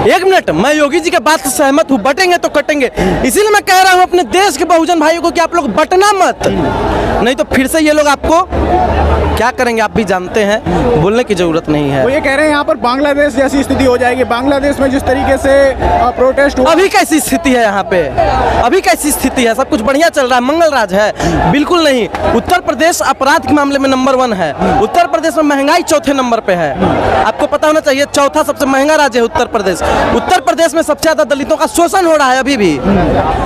एक मिनट, मैं योगी जी के बात से सहमत हूँ, बटेंगे तो कटेंगे। इसीलिए मैं कह रहा हूँ अपने देश के बहुजन भाइयों को कि आप लोग बटना मत, नहीं तो फिर से ये लोग आपको क्या करेंगे आप भी जानते हैं, बोलने की जरूरत नहीं है। वो ये कह रहे हैं यहाँ पर बांग्लादेश जैसी स्थिति हो जाएगी। बांग्लादेश में जिस तरीके से प्रोटेस्ट हुआ, अभी कैसी स्थिति है यहाँ पे? अभी कैसी स्थिति है? सब कुछ बढ़िया चल रहा है, मंगल राज है? बिल्कुल नहीं। उत्तर प्रदेश अपराध के मामले में नंबर 1 है। उत्तर प्रदेश में महंगाई चौथे नंबर पे है। आपको पता होना चाहिए, चौथा सबसे महंगा राज्य है उत्तर प्रदेश। उत्तर प्रदेश में सबसे ज्यादा दलितों का शोषण हो रहा है अभी भी।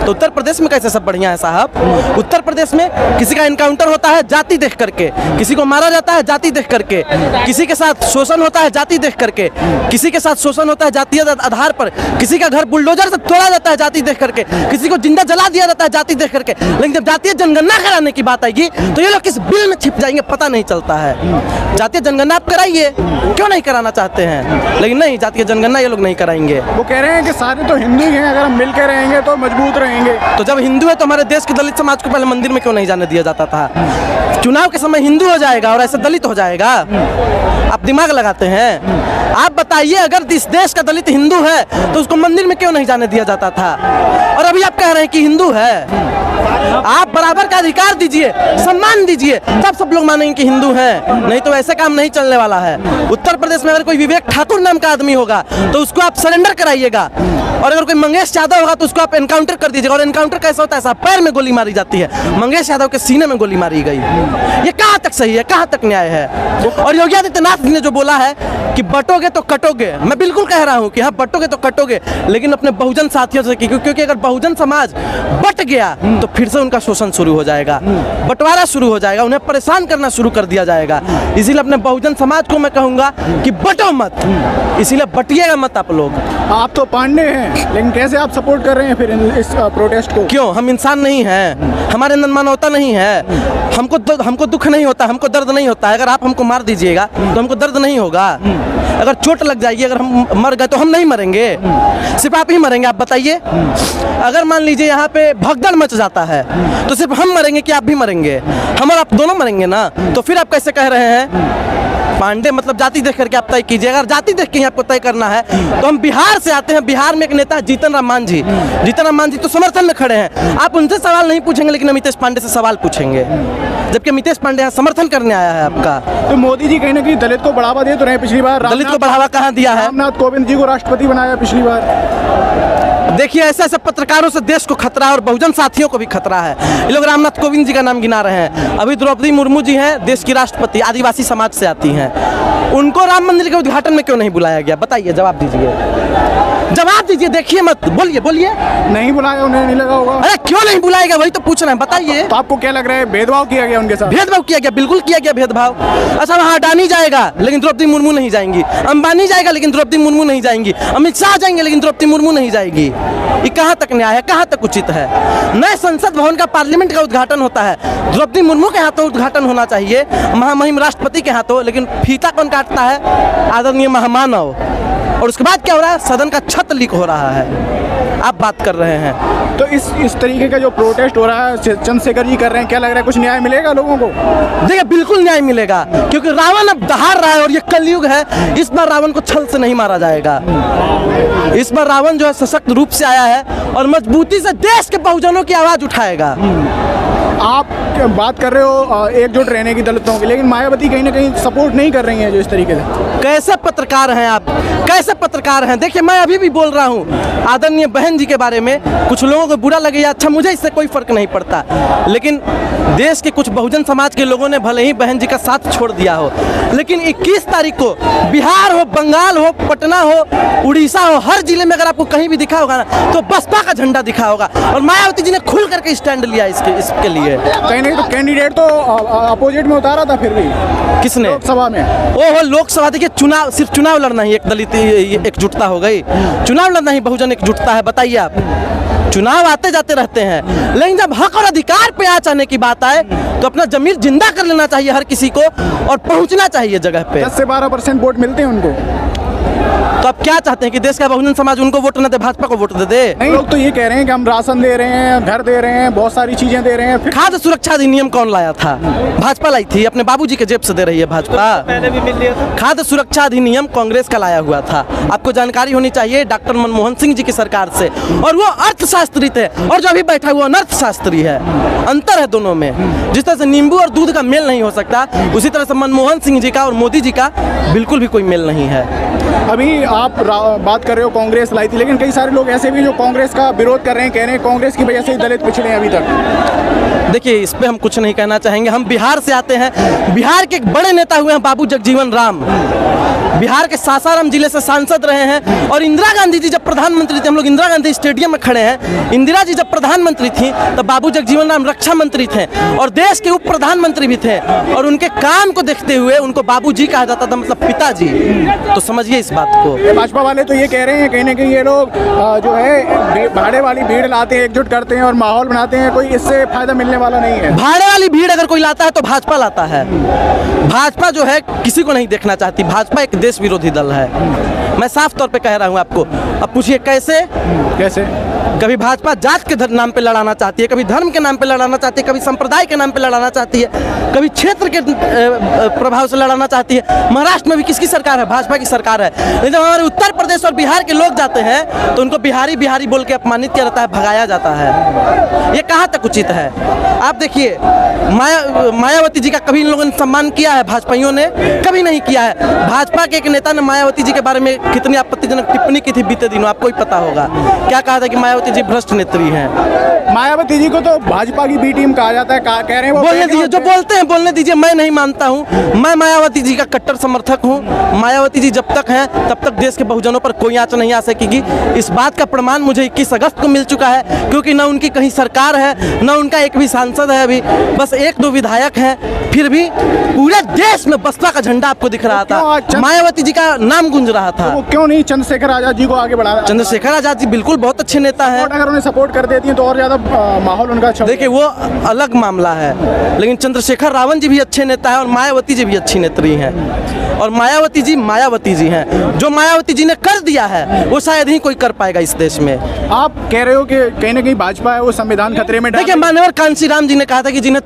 तो उत्तर प्रदेश में कैसे सब बढ़िया है साहब? उत्तर प्रदेश में किसी का एनकाउंटर होता है जाति देख करके, किसी को मारा जाता है जाति देख करके, किसी के साथ शोषण होता है जाति देख करके, किसी के साथ शोषण होता है जातीय आधार पर, किसी का घर बुलडोजर से तोड़ा जाता है जाति देख करके, किसी को जिंदा जला दिया जाता है जाति देख करके। लेकिन जब जातीय जनगणना कराने की बात आएगी तो ये लोग किस बिल में छिप जाएंगे पता नहीं चलता है। जातीय जनगणना आप कराइए, क्यों नहीं कराना चाहते हैं? लेकिन नहीं, जातीय जनगणना ये लोग नहीं कराएंगे। वो कह रहे हैं कि सारे तो हिंदू ही हैं, अगर हम मिलकर रहेंगे तो मजबूत रहेंगे। तो जब हिंदू है तो हमारे देश के दलित समाज को पहले मंदिर में क्यों नहीं जाने दिया जाता था? चुनाव के समय हिंदू हो जाएगा और ऐसे दलित हो जाएगा? आप दिमाग लगाते हैं? आप बताइए, अगर इस देश का दलित हिंदू है तो उसको मंदिर में क्यों नहीं जाने दिया जाता था? और अभी आप कह रहे हैं कि हिंदू है। आप बराबर का अधिकार दीजिए, सम्मान दीजिए, तब सब लोग मानेंगे कि हिंदू है। नहीं तो ऐसे काम नहीं चलने वाला है। उत्तर प्रदेश में अगर कोई विवेक ठाकुर नाम का आदमी होगा तो उसको आप सरेंडर कराइएगा, और अगर कोई मंगेश यादव होगा तो उसको आप एनकाउंटर कर दीजिएगा। और एनकाउंटर कैसा होता है साहब? पैर में गोली मारी जाती है। मंगेश यादव के सीने में गोली मारी गई। ये कहाँ तक सही है, कहाँ तक न्याय है? और योगी आदित्यनाथ ने जो बोला है कि बटोगे तो कटोगे, मैं बिल्कुल कह रहा हूँ कि हाँ, बटोगे तो कटोगे, लेकिन अपने बहुजन साथियों से, क्योंकि अगर बहुजन समाज बट गया तो फिर से उनका शोषण शुरू हो जाएगा, बंटवारा शुरू हो जाएगा, उन्हें परेशान करना शुरू कर दिया जाएगा। इसीलिए अपने बहुजन समाज को मैं कहूँगा कि बटो मत, इसीलिए बटिएगा मत आप लोग। आप तो पांडे हैं, लेकिन कैसे आप सपोर्ट कर रहे हैं फिर इस प्रोटेस्ट को? क्यों? हम इंसान नहीं हैं? हमारे अंदर मानवता नहीं है? हमको दुख नहीं होता, हमको दर्द नहीं होता है? अगर आप हमको मार दीजिएगा तो हमको दर्द नहीं होगा? अगर चोट लग जाएगी, अगर हम मर गए तो हम नहीं मरेंगे? सिर्फ आप ही मरेंगे? आप बताइए। अगर मान लीजिए यहाँ पे भगदड़ मच जाता है तो सिर्फ हम मरेंगे कि आप भी मरेंगे? हम और आप दोनों मरेंगे ना। तो फिर आप कैसे कह रहे हैं पांडे? मतलब जाति देख करके आप तय कीजिए। अगर जाति देख के आपको तय करना है तो हम बिहार से आते हैं। बिहार में एक नेता है जीतन राम मांझी। जीतन राम मांझी तो समर्थन में खड़े हैं। आप उनसे सवाल नहीं पूछेंगे, लेकिन अमितेश पांडे से सवाल पूछेंगे, जबकि अमितेश पांडे यहाँ समर्थन करने आया है आपका। तो मोदी जी कहीं ना कहीं दलित को बढ़ावा दे तो रहे। पिछली बार दलित को बढ़ावा कहाँ दिया है? रामनाथ कोविंद जी को राष्ट्रपति बनाया पिछली बार। देखिए, ऐसे ऐसे पत्रकारों से देश को खतरा है और बहुजन साथियों को भी खतरा है। ये लोग रामनाथ कोविंद जी का नाम गिना रहे हैं। अभी द्रौपदी मुर्मू जी हैं, देश की राष्ट्रपति, आदिवासी समाज से आती हैं। उनको राम मंदिर के उद्घाटन में क्यों नहीं बुलाया गया? बताइए, जवाब दीजिए, जवाब दीजिए। देखिए मत बोलिए, बोलिए। नहीं बुलाया, उन्हें नहीं लगा होगा। अरे क्यों नहीं बुलाएगा, वही तो पूछ रहे हैं, बताइए। तो आपको क्या लग रहा है, भेदभाव किया गया उनके साथ? भेदभाव किया गया, बिल्कुल किया गया भेदभाव। अच्छा, वहाँ अडानी जाएगा लेकिन द्रौपदी मुर्मू नहीं जाएंगी, अंबानी जाएगा लेकिन द्रौपदी मुर्मू नहीं जाएंगी, अमित शाह जाएंगे लेकिन द्रौपदी मुर्मू नहीं जाएगी। ये कहाँ तक न्याय है, कहाँ तक उचित है? नए संसद भवन का, पार्लियामेंट का उद्घाटन होता है, द्रौपदी मुर्मू के हाथों उद्घाटन होना चाहिए, महामहिम राष्ट्रपति के हाथों, लेकिन फीता कौन काटता है? आदरणीय महामानव। और उसके बाद क्या हो रहा है? सदन का छत लीक हो रहा है। आप बात कर रहे हैं। तो इस तरीके का जो प्रोटेस्ट हो रहा है चंद्रशेखर जी कर रहे हैं, क्या लग रहा है कुछ न्याय मिलेगा लोगों को? देखिए, बिल्कुल न्याय मिलेगा, क्योंकि रावण अब दहाड़ रहा है और ये कलयुग है। इस बार रावण को छल से नहीं मारा जाएगा। इस बार रावण जो है सशक्त रूप से आया है और मजबूती से देश के बहुजनों की आवाज उठाएगा। आप बात कर रहे हो एकजुट रहने की दलितों की, लेकिन मायावती कहीं ना कहीं सपोर्ट नहीं कर रही हैं जो इस तरीके से। कैसे पत्रकार हैं आप, कैसे पत्रकार हैं? देखिए, मैं अभी भी बोल रहा हूँ आदरणीय बहन जी के बारे में। कुछ लोगों को बुरा लगे या अच्छा, मुझे इससे कोई फर्क नहीं पड़ता, लेकिन देश के कुछ बहुजन समाज के लोगों ने भले ही बहन जी का साथ छोड़ दिया हो, लेकिन 21 तारीख को बिहार हो, बंगाल हो, पटना हो, उड़ीसा हो, हर जिले में अगर आपको कहीं भी दिखा होगा ना तो बसपा का झंडा दिखा होगा। और मायावती जी ने खुल करके स्टैंड लिया इसके लिए। कहीं नहीं तो कैंडिडेट तो अपोजिट में उतारा था फिर भी। किसने? लोकसभा में। ओहो, लोकसभा। देखिए, चुनाव सिर्फ चुनाव लड़ना ही एक दलित एकजुटता हो गई? चुनाव लड़ना ही बहुजन एकजुटता है? बताइए आप। चुनाव आते जाते रहते हैं, लेकिन जब हक और अधिकार पे आँच आने की बात आए तो अपना जमीर जिंदा कर लेना चाहिए हर किसी को और पहुंचना चाहिए जगह पे। 10 से 12% वोट मिलते हैं उनको। तो अब क्या चाहते हैं कि देश का बहुजन समाज उनको वोट न दे, भाजपा को वोट दे? नहीं, लोग तो ये कह रहे हैं कि हम राशन दे रहे हैं, घर दे रहे हैं, बहुत सारी चीजें दे रहे हैं। फिर खाद्य सुरक्षा अधिनियम कौन लाया था? भाजपा लाई थी, अपने बाबूजी के जेब से दे रही है भाजपा। पहले भी मिल लिया था। खाद्य सुरक्षा अधिनियम कांग्रेस का लाया हुआ था, आपको जानकारी होनी चाहिए, डॉक्टर मनमोहन सिंह जी की सरकार से। और वो अर्थशास्त्री थे, और जो अभी बैठा हुआ अनर्थशास्त्री है। अंतर है दोनों में। जिस तरह से नींबू और दूध का मेल नहीं हो सकता, उसी तरह से मनमोहन सिंह जी का और मोदी जी का बिल्कुल भी कोई मेल नहीं है। अभी आप बात कर रहे हो कांग्रेस लाई थी, लेकिन कई सारे लोग ऐसे भी जो कांग्रेस का विरोध कर रहे हैं, कह रहे हैं कांग्रेस की वजह से ही दलित पिछड़े हैं अभी तक। देखिए, इस पे हम कुछ नहीं कहना चाहेंगे। हम बिहार से आते हैं, बिहार के एक बड़े नेता हुए हैं बाबू जगजीवन राम, बिहार के सासाराम जिले से सांसद रहे हैं। और इंदिरा गांधी जी जब प्रधानमंत्री थे, हम लोग इंदिरा गांधी स्टेडियम में खड़े हैं, इंदिरा जी जब प्रधानमंत्री थी तब बाबू जगजीवन राम रक्षा मंत्री थे और देश के उप प्रधानमंत्री भी थे। और उनके काम को देखते हुए उनको बाबू जी कहा जाता था, मतलब पिताजी। तो समझिए इस बात को। भाजपा वाले तो ये कह रहे हैं कहीं ना कहीं ये लोग जो है भाड़े वाली भीड़ लाते हैं, एकजुट करते हैं और माहौल बनाते हैं, कोई इससे फायदा मिलने वाला नहीं है। भाड़े वाली भीड़ अगर कोई लाता है तो भाजपा लाता है। भाजपा जो है किसी को नहीं देखना चाहती, भाजपा एक देश विरोधी दल है। मैं साफ तौर पे कह रहा हूं आपको। अब पूछिए कैसे? कभी भाजपा जात के नाम पे लड़ाना चाहती है, कभी धर्म के नाम पे लड़ाना चाहती है, कभी संप्रदाय के नाम पे लड़ाना चाहती है, कभी क्षेत्र के प्रभाव से लड़ाना चाहती है। महाराष्ट्र में भी किसकी सरकार है? भाजपा की सरकार है। लेकिन जब हमारे उत्तर प्रदेश और बिहार के लोग जाते हैं तो उनको बिहारी बिहारी बोल के अपमानित किया जाता है, भगाया जाता है। ये कहाँ तक उचित है? आप देखिए, मायावती जी का कभी इन लोगों ने सम्मान किया है? भाजपाइयों ने कभी नहीं किया है। भाजपा के एक नेता ने मायावती जी के बारे में कितनी आपत्तिजनक टिप्पणी की थी बीते दिनों, आपको ही पता होगा। क्या कहा था कि मायावती जी भ्रष्ट नेत्री हैं। मायावती जी को तो भाजपा की बी टीम कहा जाता है, कह रहे हैं वो। बोलने दीजिए, जो बोलते हैं बोलने दीजिए। मैं नहीं मानता हूं, मैं मायावती जी का कट्टर समर्थक हूं। मायावती जी जब तक हैं तब तक देश के बहुजनों पर कोई आंच नहीं आ सकेगी। इस बात का प्रमाण मुझे 21 अगस्त को मिल चुका है, क्योंकि न उनकी कहीं सरकार है, न उनका एक भी सांसद है। अभी बस 1-2 विधायक हैं, फिर भी पूरे देश में बसपा का झंडा आपको दिख रहा था, मायावती जी का नाम गूंज रहा था। वो क्यों नहीं चंद्रशेखर आजाद जी को आगे बढ़ा? चंद्रशेखर आजाद जी बिल्कुल बहुत अच्छे नेता हैं। अगर उन्हें सपोर्ट कर देती हैं तो और ज्यादा माहौल उनका अच्छा। देखिए, वो अलग मामला है, लेकिन चंद्रशेखर रावण जी भी अच्छे नेता हैं और मायावती जी भी अच्छी नेत्री हैं। और मायावती जी हैं। जो मायावती जी ने कर दिया है वो शायद ही कोई कर पाएगा इस देश में। आप कह रहे हो कि कहीं ना कहीं भाजपा है वो संविधान खतरे में। देखिए, मानवर कांशीराम जी ने कहा था कि जिन्हें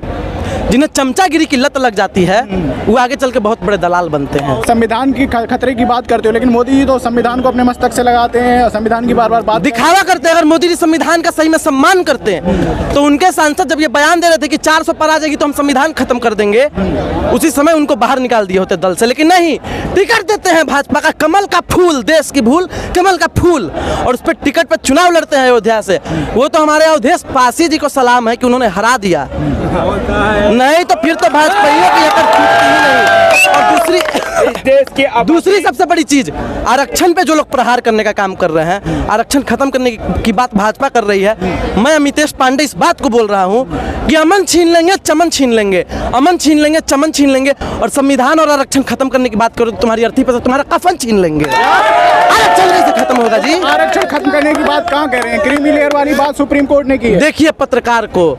चमचागिरी की लत लग जाती है वो आगे चल के बहुत बड़े दलाल बनते हैं। संविधान की खतरे की बात करते हो, लेकिन मोदी जी तो संविधान को अपने मस्तक से लगाते हैं, संविधान की बार-बार बात दिखावा करते हैं। अगर मोदी जी संविधान का सही में सम्मान करते हैं तो उनके सांसद जब ये बयान दे रहे थे कि 400 पार आ जाएगी तो हम संविधान खत्म कर देंगे, उसी समय उनको बाहर निकाल दिए होते दल से। लेकिन नहीं, टिकट देते हैं भाजपा का कमल का फूल, देश की भूल कमल का फूल, और उस पर टिकट पर चुनाव लड़ते हैं अयोध्या से। वो तो हमारे अयोध्या पासी जी को सलाम है कि उन्होंने हरा दिया, नहीं तो फिर तो भाजपाइयों की अकड़ टूटती ही नहीं। और दूसरी सबसे बड़ी चीज, आरक्षण पे जो लोग प्रहार करने का काम कर रहे हैं, आरक्षण खत्म करने की बात भाजपा कर रही है। मैं अमितेश पांडे इस बात को बोल रहा हूँ कि अमन छीन लेंगे, चमन छीन लेंगे, अमन छीन लेंगे, चमन छीन लेंगे, और संविधान और आरक्षण खत्म करने की बात करो तो तुम्हारी अर्थी पर तुम्हारा कफन छीन लेंगे। आरक्षण कैसे खत्म होगा जी? आरक्षण खत्म करने की बात कहाँ कह रहे हैं? क्रीमी लेयर वाली बात सुप्रीम कोर्ट ने की है। देखिए, पत्रकार को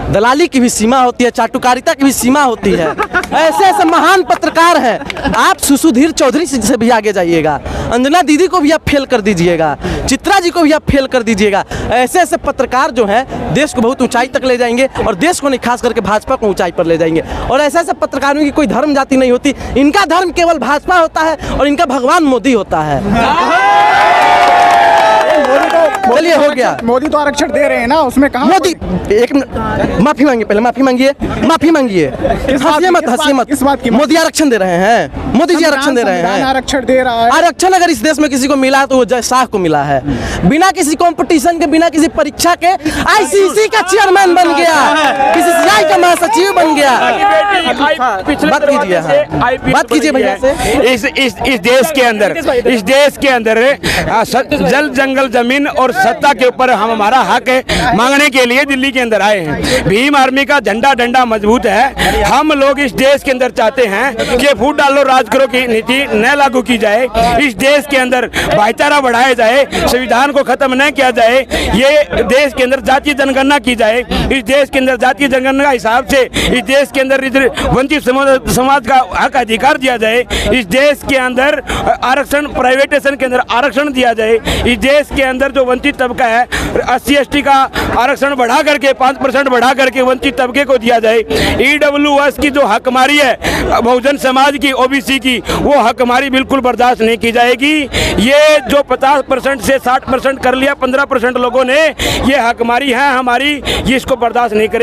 दलाली की भी सीमा होती है, चाटुकारिता की भी सीमा होती है। ऐसे ऐसे महान पत्रकार हैं। आप सुसुधीर चौधरी से भी आगे जाइएगा, अंजना दीदी को भी आप फेल कर दीजिएगा, चित्रा जी को भी आप फेल कर दीजिएगा। ऐसे ऐसे पत्रकार जो हैं देश को बहुत ऊंचाई तक ले जाएंगे, और देश को नहीं, खास करके भाजपा को ऊंचाई पर ले जाएंगे। और ऐसे ऐसे पत्रकारों की कोई धर्म जाति नहीं होती, इनका धर्म केवल भाजपा होता है और इनका भगवान मोदी होता है। चलिए, हो गया। मोदी तो आरक्षण दे रहे हैं ना, उसमें कहा मोदी एक माफी मांगिए, पहले माफी मांगिए, माफी मांगिए। हंसिए मत, हंसिए मत। किस बात की? मोदी आरक्षण दे रहे हैं, मोदी जी आरक्षण दे रहे हैं। आरक्षण दे रहा है। आरक्षण अगर इस देश में किसी को मिला है तो वो जय शाह को मिला है। बिना किसी कंपटीशन के, बिना किसी परीक्षा के आईसीसी का चेयरमैन बन गया, बीसीसीआई का महासचिव बन गया। बात कीजिए, बात कीजिए भैया से। इस देश के अंदर जल, जंगल, जमीन और सत्ता के ऊपर हम हमारा हक मांगने के लिए दिल्ली के अंदर आए हैं। भीम आर्मी का झंडा डंडा मजबूत है। हम लोग इस देश के अंदर चाहते हैं कि फूट डालो राज करो की नीति न लागू की जाए, इस देश के अंदर भाईचारा बढ़ाया जाए, संविधान को खत्म न किया जाए, ये देश के अंदर जातीय जनगणना की जाए, इस देश के अंदर जातीय जनगणना के हिसाब से इस देश के अंदर वंचित समाज का हक अधिकार दिया जाए, इस देश के अंदर आरक्षण प्राइवेटेशन के अंदर आरक्षण दिया जाए, इस देश के अंदर जो वंचित तबका है SC/ST का आरक्षण बढ़ा करके 5% बढ़ा करके वंचित तबके को दिया जाए। EWS की जो हकमारी है बहुजन समाज की, OBC की, वो हकमारी बिल्कुल बर्दाश्त नहीं की जाएगी। ये जो 50% से 60% कर लिया 15% लोगों ने, ये हकमारी है हमारी, ये इसको बर्दाश्त नहीं करेगी।